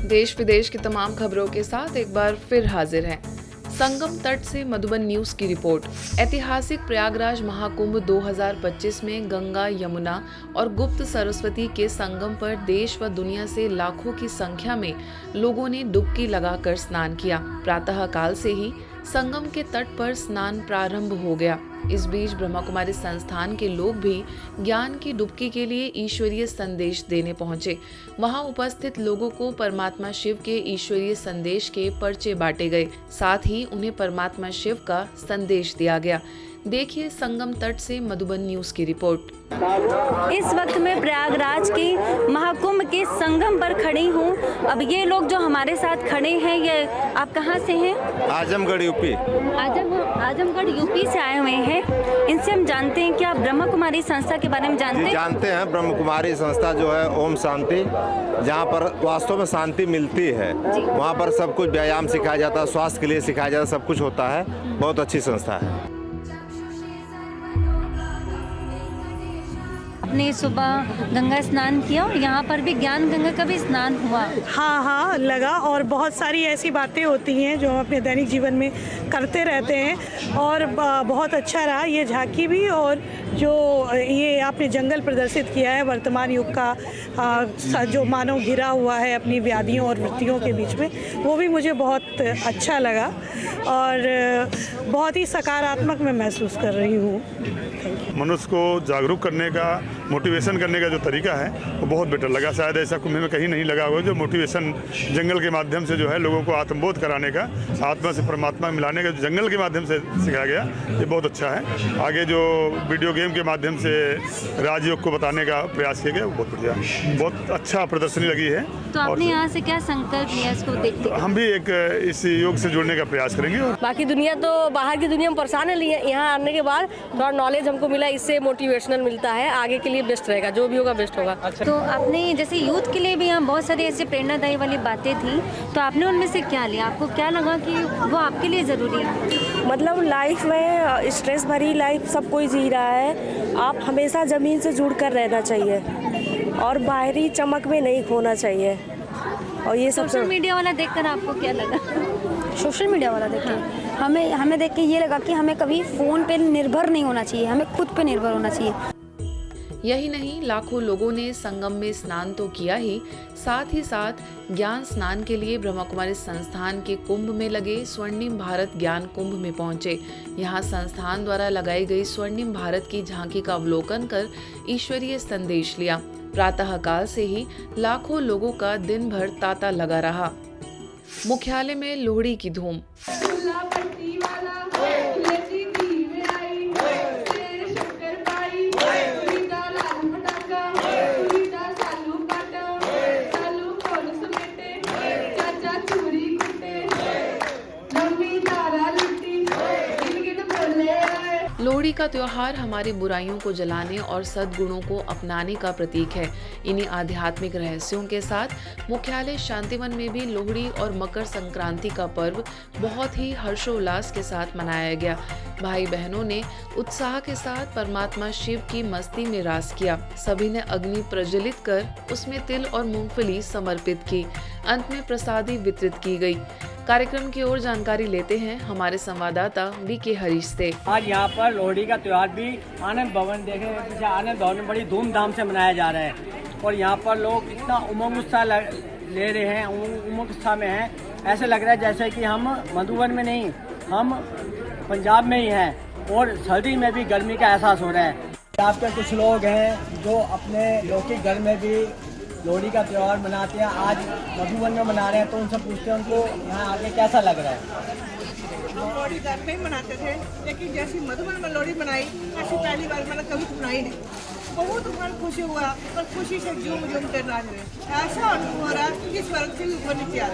देश विदेश की तमाम खबरों के साथ एक बार फिर हाजिर हैं। संगम तट से मधुबन न्यूज की रिपोर्ट। ऐतिहासिक प्रयागराज महाकुंभ 2025 में गंगा, यमुना और गुप्त सरस्वती के संगम पर देश व दुनिया से लाखों की संख्या में लोगों ने डुबकी लगाकर स्नान किया। प्रातः काल से ही संगम के तट पर स्नान प्रारंभ हो गया। इस बीच ब्रह्मा कुमारी संस्थान के लोग भी ज्ञान की डुबकी के लिए ईश्वरीय संदेश देने पहुंचे। वहां उपस्थित लोगों को परमात्मा शिव के ईश्वरीय संदेश के पर्चे बांटे गए, साथ ही उन्हें परमात्मा शिव का संदेश दिया गया। देखिए संगम तट से मधुबन न्यूज की रिपोर्ट। इस वक्त मैं प्रयागराज के महाकुंभ के संगम पर खड़ी हूँ। अब ये लोग जो हमारे साथ खड़े हैं, ये आप कहाँ से हैं? आजमगढ़ यूपी। आजमगढ़ यूपी से आए हुए हैं। इनसे हम जानते हैं कि आप ब्रह्मा कुमारी संस्था के बारे में जानते हैं? जानते हैं। ब्रह्मा कुमारी संस्था जो है ओम शांति, जहाँ पर वास्तव में शांति मिलती है, वहाँ पर सब कुछ व्यायाम सिखाया जाता है, स्वास्थ्य के लिए सिखाया जाता है, सब कुछ होता है। बहुत अच्छी संस्था है। आपने सुबह गंगा स्नान किया और यहाँ पर भी ज्ञान गंगा का भी स्नान हुआ। हाँ लगा। और बहुत सारी ऐसी बातें होती हैं जो हम अपने दैनिक जीवन में करते रहते हैं और बहुत अच्छा रहा ये झांकी भी। और जो ये आपने जंगल प्रदर्शित किया है, वर्तमान युग का जो मानव घिरा हुआ है अपनी व्याधियों और वृत्तियों के बीच में, वो भी मुझे बहुत अच्छा लगा और बहुत ही सकारात्मक मैं महसूस कर रही हूँ। मनुष्य को जागरूक करने का, मोटिवेशन करने का जो तरीका है वो बहुत बेटर लगा। शायद ऐसा कुंभ में कहीं नहीं लगा हुआ जो मोटिवेशन जंगल के माध्यम से जो है लोगों को आत्मबोध कराने का, आत्मा से परमात्मा मिलाने का जंगल के माध्यम से सिखाया गया, ये बहुत अच्छा है। आगे जो वीडियो गेम के माध्यम से राजयोग को बताने का प्रयास किया गया वो बहुत बढ़िया, बहुत अच्छा प्रदर्शनी लगी है। तो आपने यहाँ से क्या संकल्प लिया इसको देखते? हम भी एक इस योग से जुड़ने का प्रयास करेंगे। बाकी दुनिया तो, बाहर की दुनिया में परेशान है, यहाँ आने के बाद थोड़ा नॉलेज हमको मिला, इससे मोटिवेशनल मिलता है, आगे के लिए बेस्ट रहेगा, जो भी होगा बेस्ट होगा। तो आपने जैसे यूथ के लिए भी यहाँ बहुत सारी ऐसी प्रेरणादायी वाली बातें थी, तो आपने उनमें से क्या लिया? आपको क्या लगा कि वो आपके लिए ज़रूरी है? मतलब लाइफ में स्ट्रेस भरी लाइफ सब कोई जी रहा है, आप हमेशा ज़मीन से जुड़ कर रहना चाहिए और बाहरी चमक में नहीं खोना चाहिए। और ये सब सोशल मीडिया वाला देखकर आपको क्या लगा? सोशल मीडिया वाला देख के हमें देख के ये लगा कि हमें कभी फ़ोन पे निर्भर नहीं होना चाहिए, हमें खुद पे निर्भर होना चाहिए। यही नहीं, लाखों लोगों ने संगम में स्नान तो किया ही, साथ ही साथ ज्ञान स्नान के लिए ब्रह्मा कुमारी संस्थान के कुंभ में लगे स्वर्णिम भारत ज्ञान कुंभ में पहुंचे। यहां संस्थान द्वारा लगाई गई स्वर्णिम भारत की झांकी का अवलोकन कर ईश्वरीय संदेश लिया। प्रातः काल से ही लाखों लोगों का दिन भर तांता लगा रहा। मुख्यालय में लोहड़ी की धूम। लोहड़ी का त्योहार हमारी बुराइयों को जलाने और सद्गुणों को अपनाने का प्रतीक है। इन्हीं आध्यात्मिक रहस्यों के साथ मुख्यालय शांतिवन में भी लोहड़ी और मकर संक्रांति का पर्व बहुत ही हर्षोल्लास के साथ मनाया गया। भाई बहनों ने उत्साह के साथ परमात्मा शिव की मस्ती में रास किया। सभी ने अग्नि प्रज्वलित कर उसमें तिल और मूंगफली समर्पित की। अंत में प्रसादी वितरित की गई। कार्यक्रम की ओर जानकारी लेते हैं हमारे संवाददाता वीके हरीश से। आज यहाँ पर लोहड़ी का त्योहार भी आनंद भवन देखे, आनंद भवन में बड़ी धूमधाम से मनाया जा रहा है और यहाँ पर लोग इतना उमंग उत्साह ले रहे हैं, उमंग उत्साह में हैं। ऐसे लग रहा है जैसे कि हम मधुबन में नहीं, हम पंजाब में ही हैं और सर्दी में भी गर्मी का एहसास हो रहा है। पंजाब के कुछ लोग हैं जो अपने लौकिक घर में भी लोहड़ी का त्यौहार मनाते हैं, आज मधुबन में मना रहे हैं, तो उनसे पूछते हैं उनको यहाँ आके कैसा लग रहा है। हम लोहड़ी घर में ही मनाते थे, लेकिन जैसी मधुबन में लोहड़ी मनाई ऐसी पहली बार मैंने कभी मनाई नहीं। बहुत मन खुशी हुआ और खुशी से झूम झूम कर नाच रहे। ऐसा अनुभव हो रहा है कि स्वर्ग से ऊपर नीचे आ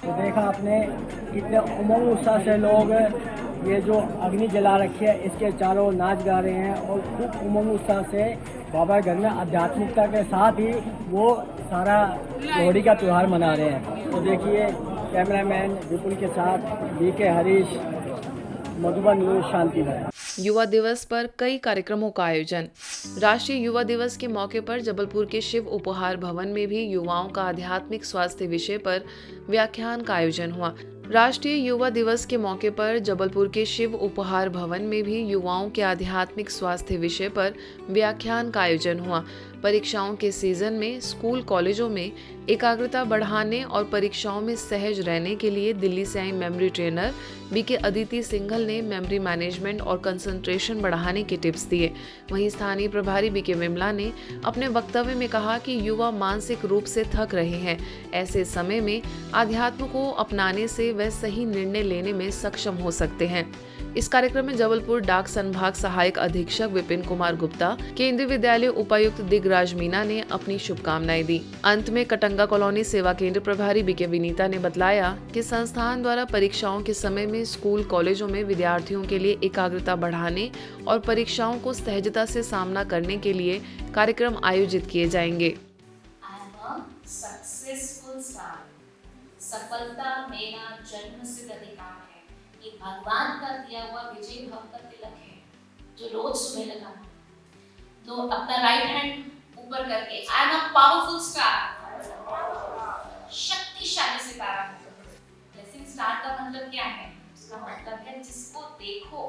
तो देखा आपने कितने उमंग उत्साह से लोग ये जो अग्नि जला रखी है इसके चारों नाच गा रहे हैं और खूब उमंग उत्साह से बाबा के घर में आध्यात्मिकता के साथ ही वो सारा लोहड़ी का त्यौहार मना रहे हैं। तो देखिए कैमरामैन विपुल के साथ बीके हरीश, मधुबन न्यूज, शांतिनगर। युवा दिवस पर कई कार्यक्रमों का आयोजन। राष्ट्रीय युवा दिवस के मौके पर जबलपुर के शिव उपहार भवन में भी युवाओं का आध्यात्मिक स्वास्थ्य विषय पर व्याख्यान का आयोजन हुआ। राष्ट्रीय युवा दिवस के मौके पर जबलपुर के शिव उपहार भवन में भी युवाओं के आध्यात्मिक स्वास्थ्य विषय पर व्याख्यान का आयोजन हुआ। परीक्षाओं के सीजन में स्कूल कॉलेजों में एकाग्रता बढ़ाने और परीक्षाओं में सहज रहने के लिए दिल्ली से आई memory trainer BK Aditi Singhal ने मेमोरी मैनेजमेंट और कंसंट्रेशन बढ़ाने के टिप्स दिए। वहीं स्थानीय प्रभारी बीके विमला ने अपने वक्तव्य में कहा कि युवा मानसिक रूप से थक रहे हैं। ऐसे समय में आध्यात्म को अपनाने से वह सही निर्णय लेने में सक्षम हो सकते हैं। इस कार्यक्रम में जबलपुर डाक संभाग सहायक अधीक्षक विपिन कुमार गुप्ता, केंद्रीय विद्यालय उपायुक्त दिगराज मीना ने अपनी शुभकामनाएं दी। अंत में कटंगा कॉलोनी सेवा केंद्र प्रभारी बीके विनीता ने बतलाया कि संस्थान द्वारा परीक्षाओं के समय में स्कूल कॉलेजों में विद्यार्थियों के लिए एकाग्रता बढ़ाने और परीक्षाओं को सहजता से सामना करने के लिए कार्यक्रम आयोजित किए जाएंगे। सफलता मेरा जन्मसिद्ध अधिकार है। ये भगवान का दिया हुआ विजय भव का तिलक है जो रोज सुबह लगाना। तो अपना राइट हैंड ऊपर करके I am a powerful star, शक्तिशाली सितारा। ब्लेसिंग स्टार का मतलब क्या है? उसका मतलब है जिसको देखो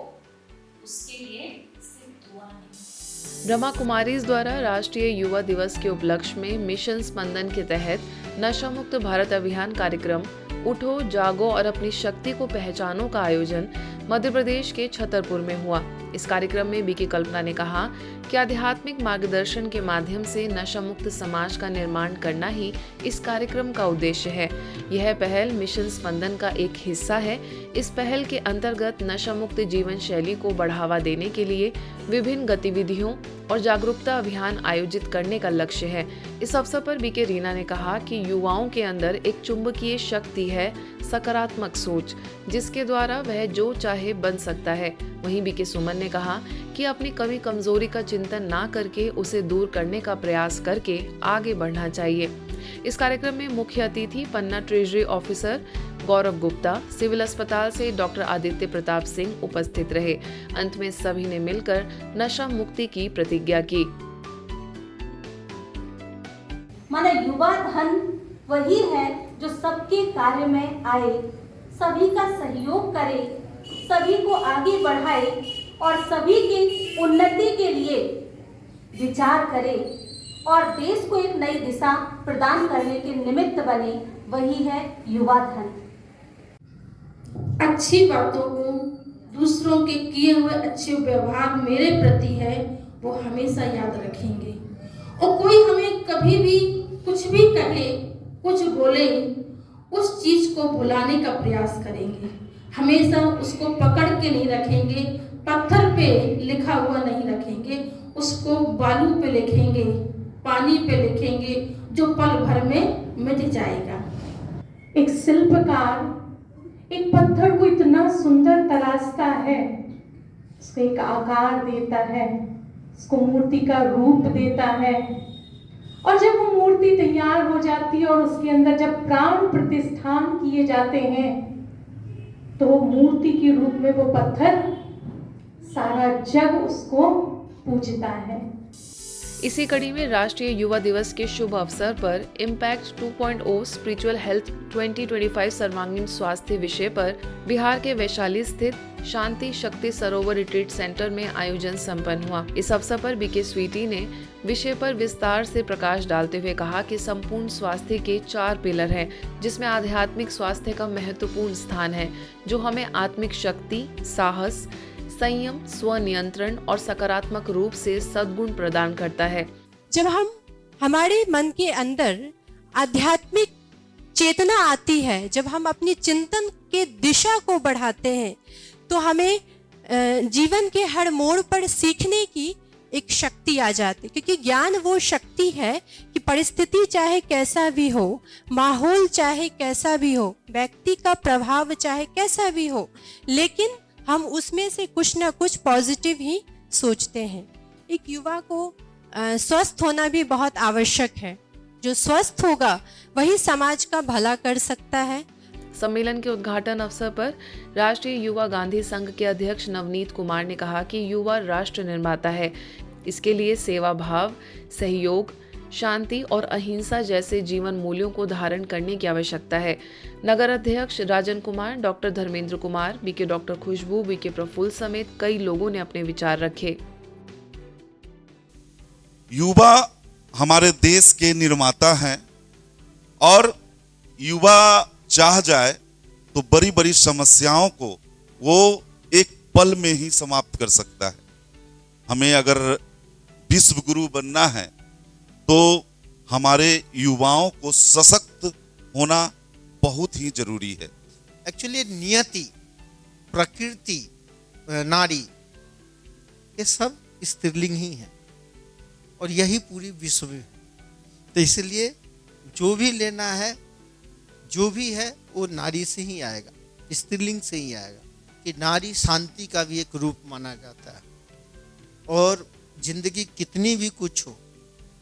उसके लिए सिर्फ दुआ नहीं। ब्रह्मा कुमारीज द्वारा राष्ट्रीय युवा दिवस के उपलक्ष्य में मिशन स्पंदन के तहत नशा मुक्त भारत अभियान कार्यक्रम उठो जागो और अपनी शक्ति को पहचानो का आयोजन मध्य प्रदेश के छतरपुर में हुआ। इस कार्यक्रम में बीके कल्पना ने कहा कि आध्यात्मिक मार्गदर्शन के माध्यम से नशा मुक्त समाज का निर्माण करना ही इस कार्यक्रम का उद्देश्य है। यह पहल मिशन स्पंदन का एक हिस्सा है। इस पहल के अंतर्गत नशा मुक्त जीवन शैली को बढ़ावा देने के लिए विभिन्न गतिविधियों और जागरूकता अभियान आयोजित करने का लक्ष्य है। इस अवसर पर बीके रीना ने कहा कि युवाओं के अंदर एक चुंबकीय शक्ति है, सकारात्मक सोच, जिसके द्वारा वह जो चाहे बन सकता है। वहीं बीके सुमन ने कहा कि अपनी कमी कमजोरी का चिंतन ना करके उसे दूर करने का प्रयास करके आगे बढ़ना चाहिए। इस कार्यक्रम में मुख्य अतिथि पन्ना ट्रेजरी ऑफिसर गौरव गुप्ता, सिविल अस्पताल से डॉक्टर आदित्य प्रताप सिंह उपस्थित रहे। अंत में सभी ने मिलकर नशा मुक्ति की प्रतिज्ञा की। माना युवा धन वही है जो सबके कार्य में आए, सभी का सहयोग करे, सभी को आगे बढ़ाए और सभी की उन्नति के लिए विचार करे और देश को एक नई दिशा प्रदान करने के निमित्त बने, वही है युवा धन। अच्छी बातों को, दूसरों के किए हुए अच्छे व्यवहार मेरे प्रति है, वो हमेशा याद रखेंगे। और कोई हमें कभी भी कुछ भी कहे, कुछ बोले, उस चीज को भुलाने का प्रयास करेंगे। हमेशा उसको पकड़ के नहीं रखेंगे, पत्थर पे लिखा हुआ नहीं रखेंगे, उसको बालू पे लिखेंगे, पानी पे लिखेंगे, जो पल भर में मिट जाएगा। एक शिल्पकार एक पत्थर को इतना सुंदर तराशता है, उसको एक आकार देता है, उसको मूर्ति का रूप देता है, और जब वो मूर्ति तैयार हो जाती है और उसके अंदर जब प्राण प्रतिष्ठान किए जाते हैं तो वो मूर्ति के रूप में वो पत्थर सारा जग उसको पूजता है। इसी कड़ी में राष्ट्रीय युवा दिवस के शुभ अवसर पर इम्पैक्ट 2.0 स्पिरिचुअल हेल्थ 2025 सर्वांगीण स्वास्थ्य विषय पर बिहार के वैशाली स्थित शांति शक्ति सरोवर रिट्रीट सेंटर में आयोजन संपन्न हुआ। इस अवसर पर बीके स्वीटी ने विषय पर विस्तार से प्रकाश डालते हुए कहा कि संपूर्ण स्वास्थ्य के 4 पिलर हैं, जिसमें आध्यात्मिक स्वास्थ्य का महत्वपूर्ण स्थान है, जो हमें आत्मिक शक्ति, साहस, संयम, स्वनियंत्रण और सकारात्मक रूप से सद्गुण प्रदान करता है। जब हमारे मन के अंदर आध्यात्मिक चेतना आती है, जब हम अपनी चिंतन के दिशा को बढ़ाते हैं, तो हमें जीवन के हर मोड़ पर सीखने की एक शक्ति आ जाती है। क्योंकि ज्ञान वो शक्ति है कि परिस्थिति चाहे कैसा भी हो, माहौल चाहे कैसा भी हो, व्यक्ति का प्रभाव चाहे कैसा भी हो, लेकिन हम उसमें से कुछ ना कुछ पॉजिटिव ही सोचते हैं। एक युवा को स्वस्थ होना भी बहुत आवश्यक है। जो स्वस्थ होगा वही समाज का भला कर सकता है। सम्मेलन के उद्घाटन अवसर पर राष्ट्रीय युवा गांधी संघ के अध्यक्ष नवनीत कुमार ने कहा कि युवा राष्ट्र निर्माता है। इसके लिए सेवा भाव, सहयोग, शांति और अहिंसा जैसे जीवन मूल्यों को धारण करने की आवश्यकता है। नगर अध्यक्ष Rajan Kumar, doctor Dharmendra Kumar, BK doctor Khushboo, BK Praful समेत कई लोगों ने अपने विचार रखे। युवा हमारे देश के निर्माता हैं और युवा चाह जाए तो बड़ी बड़ी समस्याओं को वो एक पल में ही समाप्त कर सकता है। हमें अगर विश्व गुरु बनना है तो हमारे युवाओं को सशक्त होना बहुत ही जरूरी है। एक्चुअली नियति, प्रकृति, नारी, ये सब स्त्रीलिंग ही है और यही पूरी विश्व में है। तो इसलिए जो भी लेना है, जो भी है वो नारी से ही आएगा, स्त्रीलिंग से ही आएगा। कि नारी शांति का भी एक रूप माना जाता है और जिंदगी कितनी भी कुछ हो,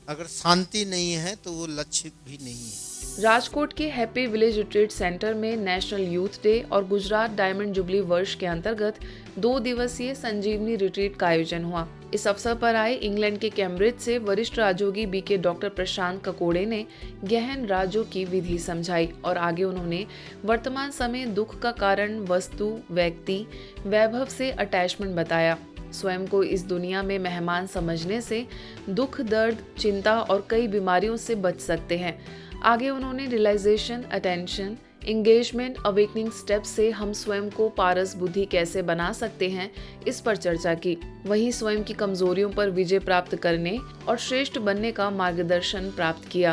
अगर शांति नहीं है तो वो लक्ष्य भी नहीं है। राजकोट के हैप्पी विलेज रिट्रीट सेंटर में नेशनल यूथ डे और गुजरात डायमंड जुबली वर्ष के अंतर्गत 2 दिवसीय संजीवनी रिट्रीट का आयोजन हुआ। इस अवसर पर आए इंग्लैंड के कैम्ब्रिज से वरिष्ठ राजयोगी बीके डॉक्टर प्रशांत ककोड़े ने गहन राजों की विधि समझाई और आगे उन्होंने वर्तमान समय दुख का कारण वस्तु, व्यक्ति, वैभव से अटैचमेंट बताया। स्वयं को इस दुनिया में मेहमान समझने से दुख, दर्द, चिंता और कई बीमारियों से बच सकते हैं। आगे उन्होंने realization, attention, engagement, awakening step से हम स्वयं को पारस बुद्धि कैसे बना सकते हैं, इस पर चर्चा की। वहीं स्वयं की कमजोरियों पर विजय प्राप्त करने और श्रेष्ठ बनने का मार्गदर्शन प्राप्त किया।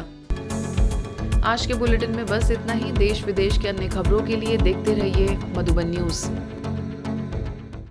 आज के बुलेटिन में बस इतना ही। देश विदेश के अन्य खबरों के लिए देखते रहिए मधुबन न्यूज।